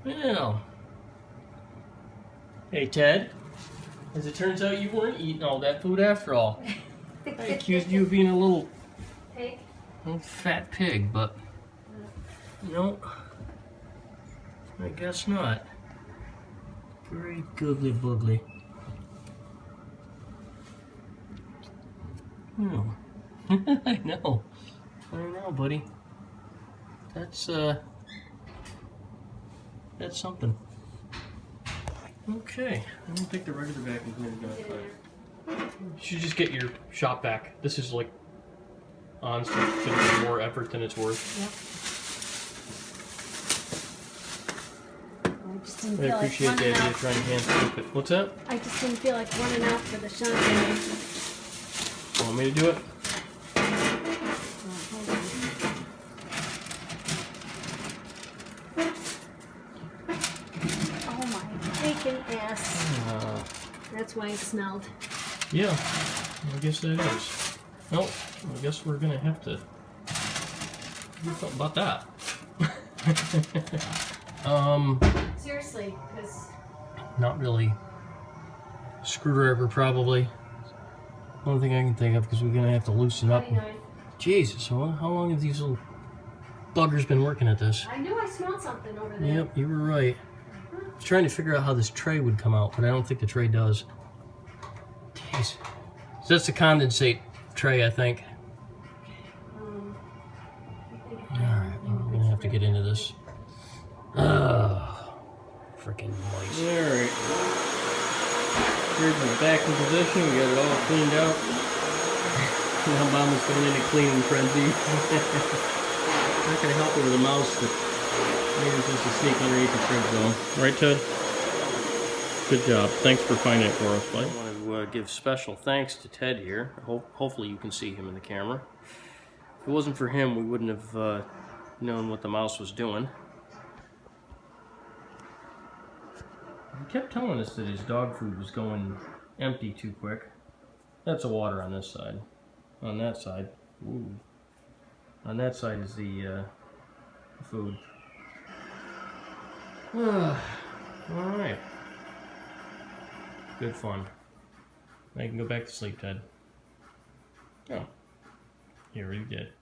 Well, hey Ted, as it turns out you weren't eating all that food after all. I accused you of being a little fat pig, but no, I guess not. Very googly boogly. Oh. I know, buddy. That's something. Okay, I don't think the regular vacuum cleaner is gonna cut. You should just get your shop vac. This is like honestly more effort than it's worth. Yep. I just didn't I feel appreciate like the idea running of trying to hand scoop it. What's that? I just didn't feel like running out for the shotgun. Want me to do it? Ass. That's why it smelled. Yeah, I guess that is. Well, I guess we're gonna have to do something about that. Seriously, because not really. Screwdriver probably. One thing I can think of because we're gonna have to loosen up. Jesus, how long have these little buggers been working at this? I knew I smelled something over there. Yep, you were right. I was trying to figure out how this tray would come out, but I don't think the tray does. Jeez. So that's the condensate tray, I think. Alright, we're gonna have to get into this. Freaking mice. Alright. Here's the back in position, we got it all cleaned out. Now Mama's going into cleaning frenzy. Not gonna help her with a mouse that maybe just to sneak underneath the fridge though. Right, Ted? Good job. Thanks for finding it for us, buddy. I want to give special thanks to Ted here. Hopefully you can see him in the camera. If it wasn't for him, we wouldn't have known what the mouse was doing. He kept telling us that his dog food was going empty too quick. That's the water on this side. On that side, ooh. On that side is the food. Alright. Good fun. Now you can go back to sleep, Ted. Oh. Here we did.